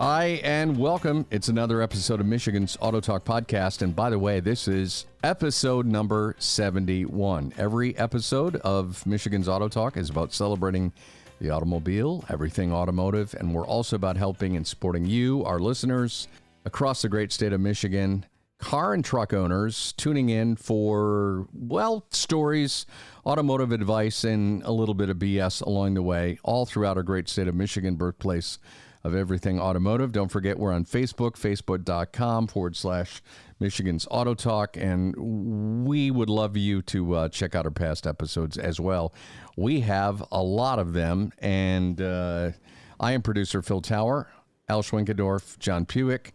Hi, and welcome. It's another episode of Michigan's AutoTalk Podcast. And by the way, this is episode number 71. Every episode of Michigan's AutoTalk is about celebrating the automobile, everything automotive, and we're also about helping and supporting you, our listeners, across the great state of Michigan, car and truck owners tuning in for, well, stories, automotive advice, and a little bit of BS along the way, all throughout our great state of Michigan, birthplace of everything automotive. Don't forget, we're on Facebook, facebook.com/Michigan's Auto Talk, and we would love you to check out our past episodes as well. We have a lot of them, and I am producer Phil Tower. Al Schwinkendorf, John Puhek,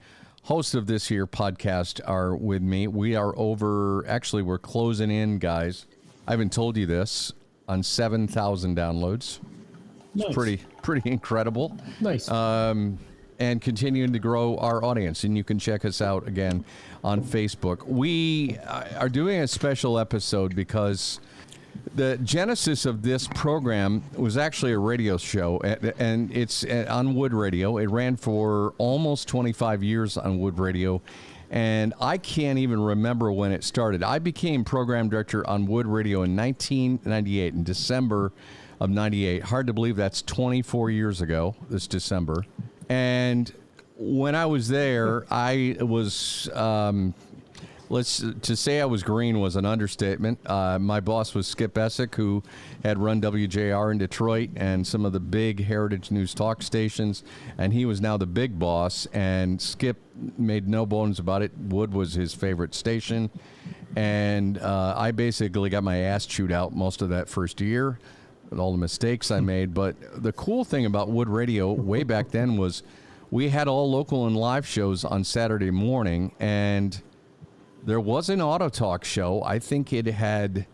host of this here podcast, are with me. We are we're closing in, guys. I haven't told you this, on 7,000 downloads. Nice. It's pretty incredible. Nice. And continuing to grow our audience. And you can check us out again on Facebook. We are doing a special episode because the genesis of this program was actually a radio show, and it's on Wood Radio. It ran for almost 25 years on Wood Radio, and I can't even remember when it started. I became program director on Wood Radio in 1998, in December of 98. Hard to believe that's 24 years ago this December. And when I was there, I was, to say I was green was an understatement. My boss was Skip Essick, who had run WJR in Detroit and some of the big Heritage News talk stations, and he was now the big boss, and Skip made no bones about it. Wood was his favorite station, and I basically got my ass chewed out most of that first year with all the mistakes I made. But the cool thing about Wood Radio way back then was we had all local and live shows on Saturday morning, and there was an Auto Talk show. I think it had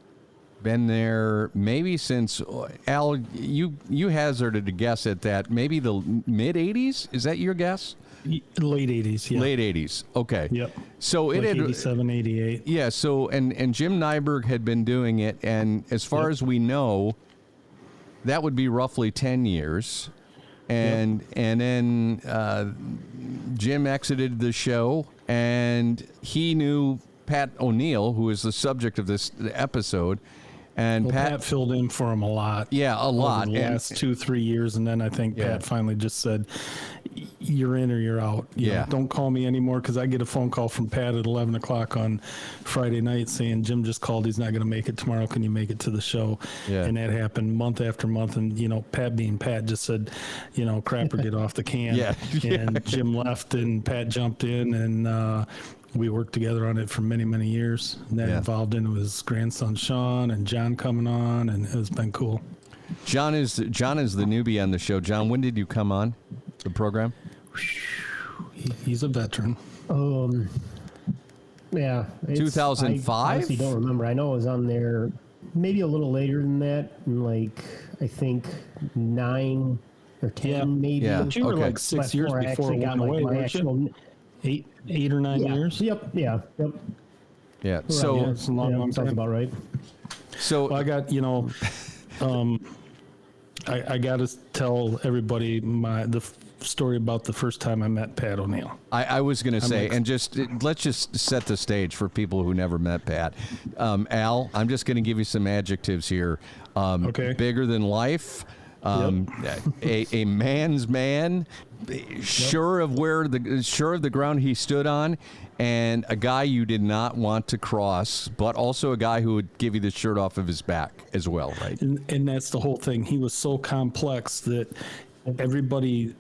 been there maybe since, Al, you hazarded a guess at that, maybe the mid-'80s? Is that your guess? Late 80s, yeah. Late 80s, okay. Yep. So it had 87, 88. Yeah, so, and Jim Nyberg had been doing it, and as far as we know, that would be roughly 10 years. And then Jim exited the show, and he knew Pat O'Neill, who is the subject of this episode. And Pat filled in for him a lot. Yeah, a lot. Over the last 2-3 years, and then I think Pat finally just said, "You're in or you're out. You know, don't call me anymore," because I get a phone call from Pat at 11 o'clock on Friday night saying, "Jim just called. He's not going to make it tomorrow. Can you make it to the show?" Yeah. And that happened month after month. And, Pat being Pat just said, crapper, get off the can. And Jim left, and Pat jumped in, and we worked together on it for many, many years. And that involved into his grandson, Sean, and John coming on, and it's been cool. John is the newbie on the show. John, when did you come on the program? He's a veteran. 2005? I honestly don't remember. I know I was on there maybe a little later than that, I think 9 or 10 maybe. Yeah. But you were like 6 years before it went away, weren't you? 8 or 9 years? Yep. Yeah. Right, so it's a long sounds time. About right. So I got, I got to tell everybody the story about the first time I met Pat O'Neill. I was going to say, and let's just set the stage for people who never met Pat. Al, I'm just going to give you some adjectives here. Okay. Bigger than life. A man's man, sure of the ground he stood on, and a guy you did not want to cross, but also a guy who would give you the shirt off of his back as well, right? And that's the whole thing. He was so complex that everybody,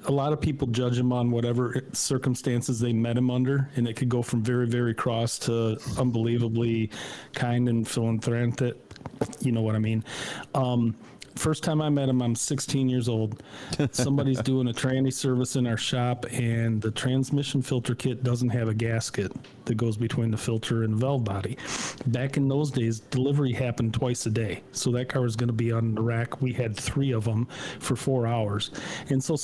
a lot of people judge him on whatever circumstances they met him under, and it could go from very, very cross to unbelievably kind and philanthropic. You know what I mean? First time I met him, I'm 16 years old. Somebody's doing a tranny service in our shop, and the transmission filter kit doesn't have a gasket that goes between the filter and the valve body. Back in those days, delivery happened twice a day. So that car was going to be on the rack. We had 3 of them for 4 hours. And so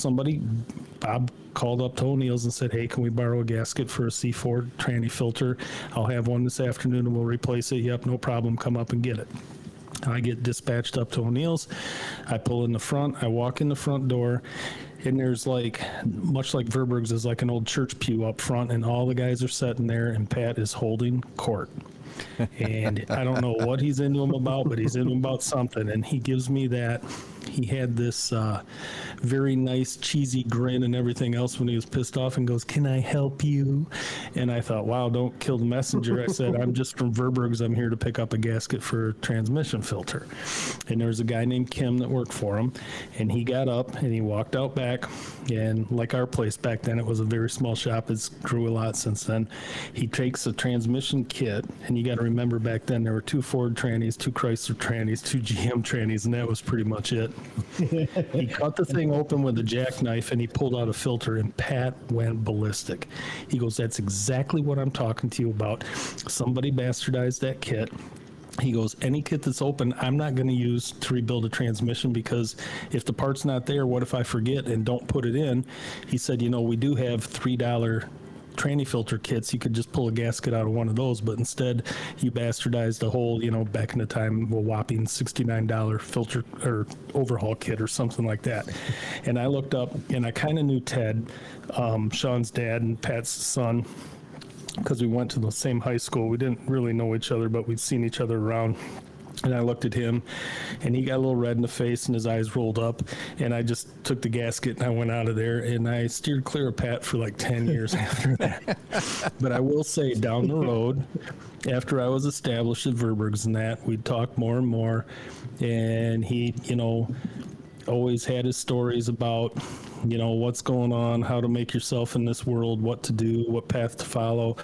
Bob called up to O'Neill's and said, "Hey, can we borrow a gasket for a C4 tranny filter? I'll have one this afternoon and we'll replace it." "Yep, no problem. Come up and get it." I get dispatched up to O'Neill's. I pull in the front. I walk in the front door, and there's like, much like Verberg's, is like an old church pew up front, and all the guys are sitting there, and Pat is holding court. And I don't know what he's into him about, but he's into him about something. And he gives me that. He had this very nice cheesy grin and everything else when he was pissed off, and goes, "Can I help you?" And I thought, wow, don't kill the messenger. I said, "I'm just from Verberg's. I'm here to pick up a gasket for a transmission filter." And there was a guy named Kim that worked for him, and he got up and he walked out back. And like our place back then, it was a very small shop. It's grew a lot since then. He takes a transmission kit, and you got to remember back then there were 2 Ford trannies, 2 Chrysler trannies, 2 GM trannies, and that was pretty much it. He cut the thing open with a jackknife, and he pulled out a filter, and Pat went ballistic. He goes, "That's exactly what I'm talking to you about. Somebody bastardized that kit." He goes, "Any kit that's open, I'm not going to use to rebuild a transmission, because if the part's not there, what if I forget and don't put it in?" He said, "We do have $3 tranny filter kits. You could just pull a gasket out of one of those, but instead you bastardized a whole, back in the time, a whopping $69 filter or overhaul kit or something like that." And I looked up, and I kind of knew Ted, Sean's dad and Pat's son, because we went to the same high school. We didn't really know each other, but we'd seen each other around. And I looked at him, and he got a little red in the face, and his eyes rolled up. And I just took the gasket, and I went out of there. And I steered clear of Pat for like 10 years after that. But I will say, down the road, after I was established at Verberg's and that, we'd talk more and more. And he, always had his stories about, what's going on, how to make yourself in this world, what to do, what path to follow.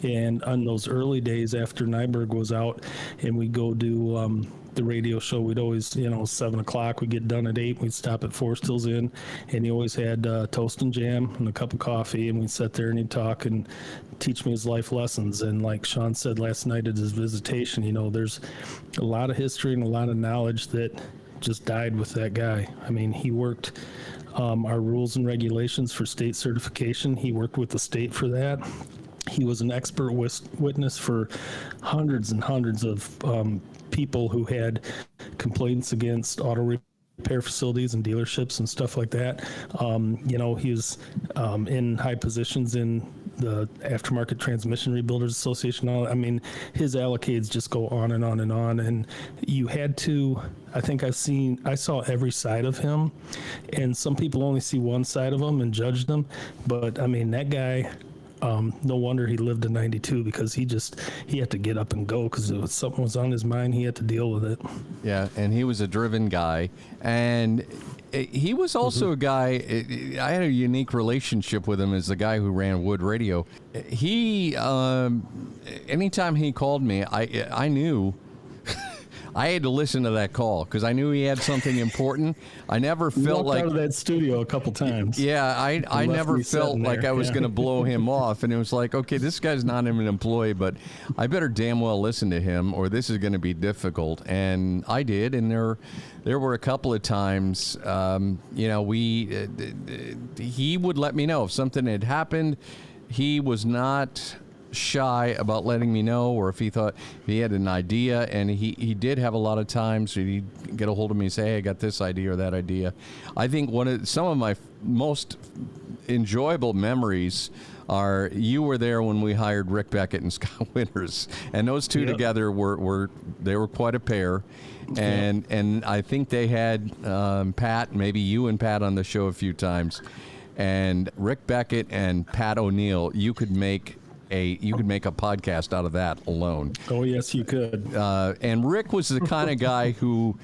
And on those early days after Nyberg was out, and we'd go do the radio show, we'd always, 7 o'clock, we'd get done at 8, we'd stop at Forstill's Inn, and he always had toast and jam and a cup of coffee, and we'd sit there and he'd talk and teach me his life lessons. And like Sean said last night at his visitation, there's a lot of history and a lot of knowledge that just died with that guy. I mean, he worked our rules and regulations for state certification. He worked with the state for that. He was an expert witness for hundreds and hundreds of people who had complaints against auto repair facilities and dealerships and stuff like that. He was in high positions in the Aftermarket Transmission Rebuilders Association. I mean, his allocates just go on and on and on. And you had to, I saw every side of him, and some people only see one side of him and judge them. But I mean, that guy, no wonder he lived to 92, because he had to get up and go, because something was on his mind. He had to deal with it. Yeah. And he was a driven guy, and he was also a guy, I had a unique relationship with him as the guy who ran Wood Radio. He, anytime he called me, I knew I had to listen to that call, because I knew he had something important. I never felt like out of that studio a couple times. Yeah, I never felt like I was going to blow him off, and it was like, okay, this guy's not even an employee, but I better damn well listen to him, or this is going to be difficult. And I did, and there were a couple of times, he would let me know if something had happened. He was not shy about letting me know, or if he thought he had an idea, and he did have a lot of times he'd get a hold of me and say, "Hey, I got this idea or that idea." I think some of my most enjoyable memories are, you were there when we hired Rick Beckett and Scott Winters, and those two together were quite a pair. And I think they had Pat, maybe you and Pat on the show a few times, and Rick Beckett and Pat O'Neill, you could make a podcast out of that alone. Oh, yes, you could. And Rick was the kind of guy who,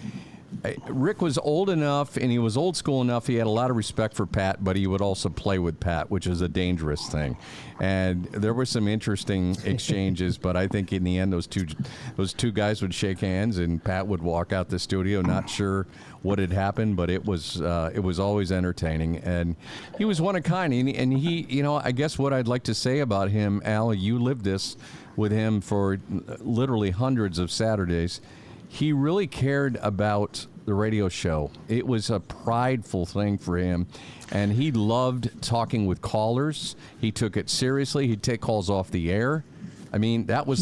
Rick was old enough and he was old school enough. He had a lot of respect for Pat, but he would also play with Pat, which is a dangerous thing. And there were some interesting exchanges, but I think in the end, those two guys would shake hands, and Pat would walk out the studio, not sure what had happened, but it was always entertaining. And he was one of a kind. And he, I guess what I'd like to say about him, Al, you lived this with him for literally hundreds of Saturdays. He really cared about the radio show. It was a prideful thing for him, and he loved talking with callers. He took it seriously. He'd take calls off the air. I mean, that was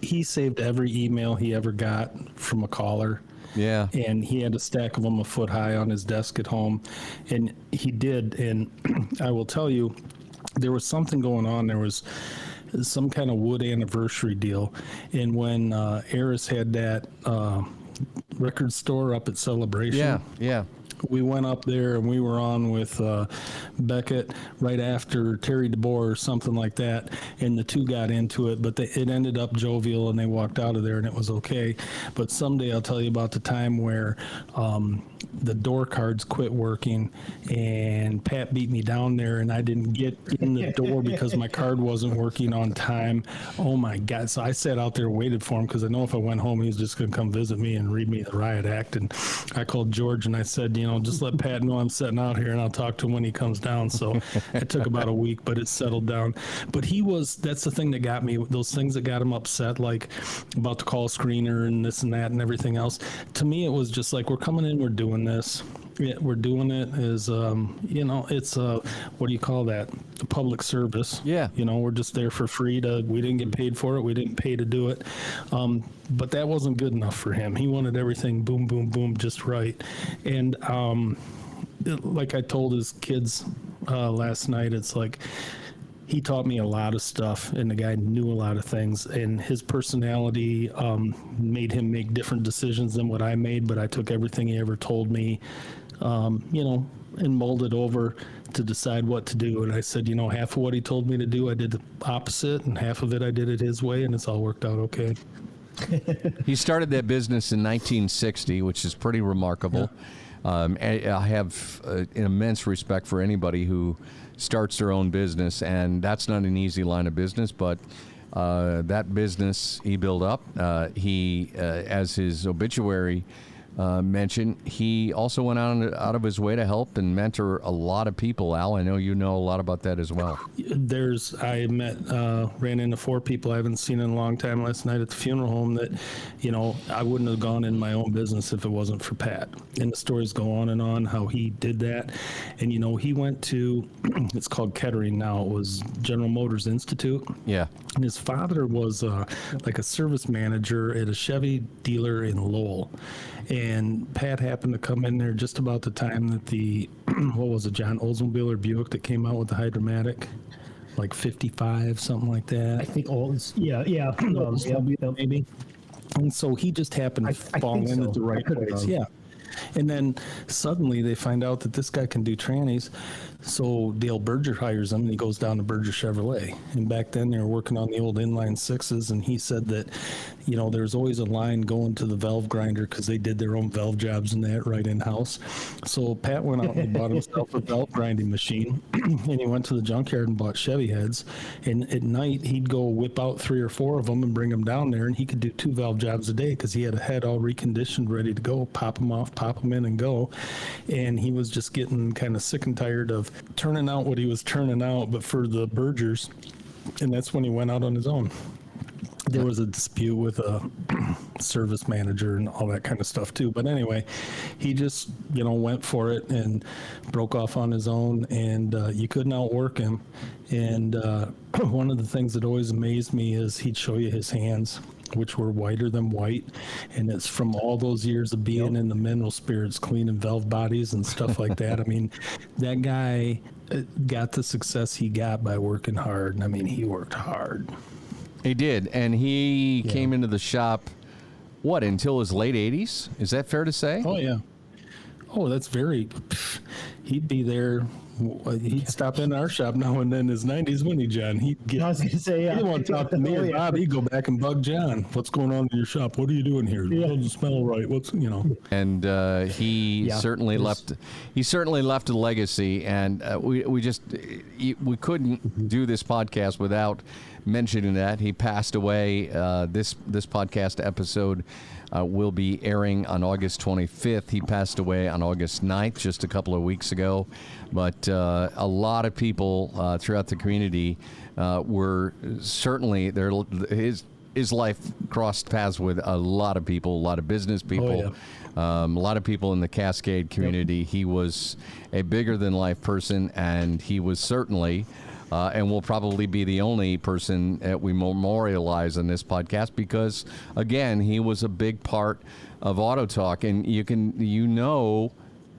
he saved every email he ever got from a caller. Yeah. And he had a stack of them a foot high on his desk at home. And he did. And I will tell you, there was something going on. There was some kind of wood anniversary deal. And when Eris had that record store up at Celebration. Yeah. We went up there and we were on with Beckett right after Terry DeBoer or something like that, and the two got into it, but it ended up jovial and they walked out of there and it was okay. But someday I'll tell you about the time where the door cards quit working and Pat beat me down there and I didn't get in the door because my card wasn't working on time. Oh my God. So I sat out there and waited for him because I know if I went home, he was just going to come visit me and read me the riot act. And I called George and I said, just let Pat know I'm sitting out here and I'll talk to him when he comes down. So it took about a week, but it settled down. But that's the thing that got me, those things that got him upset, like about to call a screener and this and that and everything else. To me, it was just like, we're coming in, we're doing this. Yeah, we're doing it as, it's what do you call that? A public service. Yeah. We're just there for free we didn't get paid for it. We didn't pay to do it. But that wasn't good enough for him. He wanted everything boom, boom, boom, just right. And like I told his kids last night, it's like, he taught me a lot of stuff, and the guy knew a lot of things, and his personality made him make different decisions than what I made, but I took everything he ever told me, and molded over to decide what to do. And I said, half of what he told me to do, I did the opposite, and half of it I did it his way, and it's all worked out okay. He started that business in 1960, which is pretty remarkable. Yeah. I have an immense respect for anybody who starts their own business, and that's not an easy line of business, but that business he built up. He, as his obituary mentioned, he also went out of his way to help and mentor a lot of people. Al, I know you know a lot about that as well. Ran into 4 people I haven't seen in a long time last night at the funeral home that, I wouldn't have gone in my own business if it wasn't for Pat. And the stories go on and on how he did that. And, he went to, it's called Kettering now, it was General Motors Institute. Yeah. And his father was like a service manager at a Chevy dealer in Lowell. And Pat happened to come in there just about the time that the, what was it, John Oldsmobile or Buick that came out with the Hydromatic, like 55, something like that. I think yeah, maybe. And so he just happened to fall in at the right place. Yeah. And then suddenly they find out that this guy can do trannies. So Dale Berger hires him, and he goes down to Berger Chevrolet. And back then they were working on the old inline 6s, and he said that, there's always a line going to the valve grinder because they did their own valve jobs and that right in-house. So Pat went out and bought himself a valve grinding machine, and he went to the junkyard and bought Chevy heads. And at night he'd go whip out 3 or 4 of them and bring them down there, and he could do 2 valve jobs a day because he had a head all reconditioned, ready to go, pop them off, pop them in and go. And he was just getting kind of sick and tired of turning out what he was turning out, but for the Bergers. And that's when he went out on his own. There was a dispute with a service manager and all that kind of stuff too. But anyway, he just, went for it and broke off on his own, and you couldn't outwork him. And one of the things that always amazed me is he'd show you his hands, which were whiter than white, and it's from all those years of being in the mineral spirits, cleaning valve bodies and stuff like that. I mean, that guy got the success he got by working hard. And I mean, he worked hard. He did, and he came into the shop, until his late 80s? Is that fair to say? Oh, yeah. Oh, that's he'd be there. He'd stop in our shop now and then in his 90s, wouldn't he, John? I was going to say, he didn't want to talk to me or Bob. He'd go back and bug John. What's going on in your shop? What are you doing here? It doesn't smell right. And he certainly left. He certainly left a legacy, and we couldn't do this podcast without mentioning that he passed away. This podcast episode will be airing on August 25th. He passed away on August 9th, just a couple of weeks ago. But a lot of people throughout the community were certainly there. His life crossed paths with a lot of people, a lot of business people, a lot of people in the Cascade community. He was a bigger than life person, and he was certainly and will probably be the only person that we memorialize in this podcast because, again, he was a big part of AutoTalk, and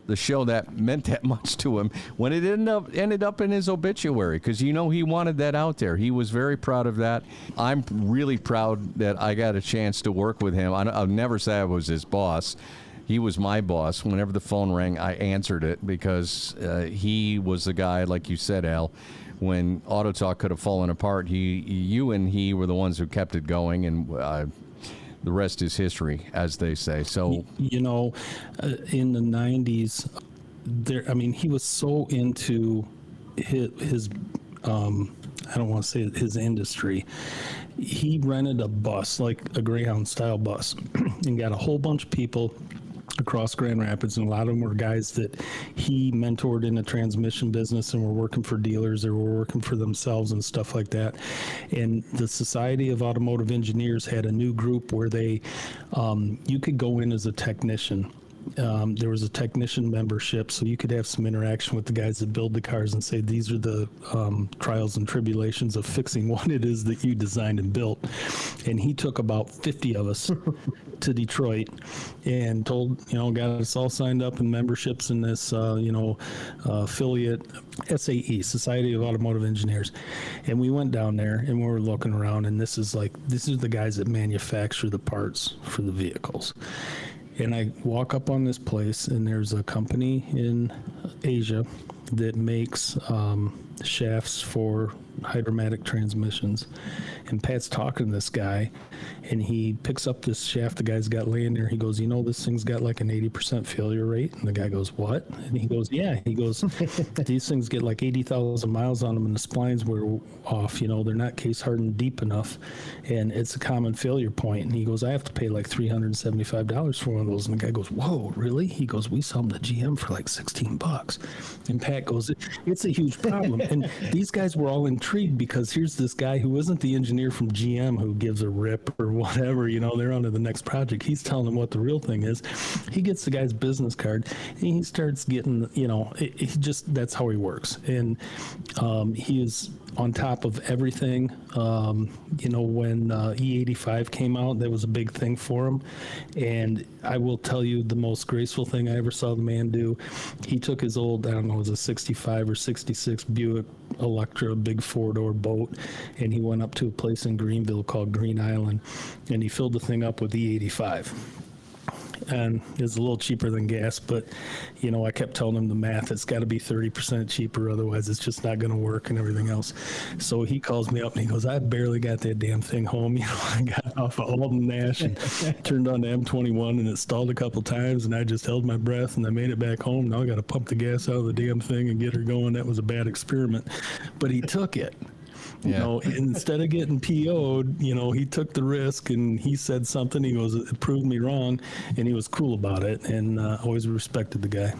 the show that meant that much to him when it ended up in his obituary, because he wanted that out there. He was very proud of that. I'm really proud that I got a chance to work with him. I'll never say I was his boss. He was my boss. Whenever the phone rang, I answered it because he was the guy, like you said, Al, when AutoTalk could have fallen apart, you and he were the ones who kept it going, and the rest is history, as they say. So, in the 90s, he was so into his I don't want to say his industry. He rented a bus, like a Greyhound style bus, and got a whole bunch of people across Grand Rapids, and a lot of them were guys that he mentored in the transmission business and were working for dealers or were working for themselves and stuff like that. And the Society of Automotive Engineers had a new group where they you could go in as a technician. There was a technician membership, so you could have some interaction with the guys that build the cars and say, these are the trials and tribulations of fixing what it is that you designed and built. And he took about 50 of us to Detroit and told, got us all signed up in memberships in this, affiliate, SAE, Society of Automotive Engineers. And we went down there and we were looking around, and this is the guys that manufacture the parts for the vehicles. And I walk up on this place, and there's a company in Asia that makes shafts for hydromatic transmissions. And Pat's talking to this guy, and he picks up this shaft the guy's got laying there. He goes, this thing's got like an 80% failure rate. And the guy goes, what? And he goes, yeah. He goes, these things get like 80,000 miles on them, and the splines were off. They're not case hardened deep enough, and it's a common failure point. And he goes, I have to pay like $375 for one of those. And the guy goes, whoa, really? He goes, we sell them to GM for like $16. And Pat goes, it's a huge problem. And these guys were all intrigued because here's this guy who isn't the engineer from GM who gives a rip or whatever, they're on to the next project. He's telling them what the real thing is. He gets the guy's business card, and he starts getting, that's how he works. And he is on top of everything. When E85 came out, that was a big thing for him. And I will tell you the most graceful thing I ever saw the man do. He took his old, I don't know, it was a 65 or 66 Buick Electra, big four-door boat, and he went up to a place in Greenville called Green Island, and he filled the thing up with E85. And it's a little cheaper than gas, but I kept telling him the math, it's got to be 30% cheaper, otherwise it's just not going to work and everything else. So he calls me up and he goes, I barely got that damn thing home. I got off of Alden Nash and turned on to M21, and it stalled a couple times, and I just held my breath, and I made it back home. Now I got to pump the gas out of the damn thing and get her going. That was a bad experiment, but he took it. Instead of getting PO'd, he took the risk, and he said something. He goes, it proved me wrong, and he was cool about it, and always respected the guy.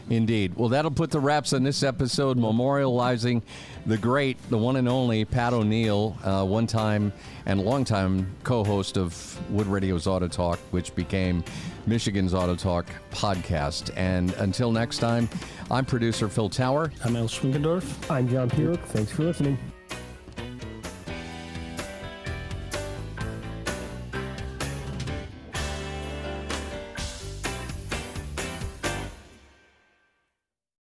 Indeed. Well, that'll put the wraps on this episode, memorializing the great, the one and only Pat O'Neill, one-time and long-time co-host of Wood Radio's AutoTalk, which became Michigan's AutoTalk podcast. And until next time, I'm producer Phil Tower. I'm Al Schwinkendorf. I'm John Puhek. Thanks for listening.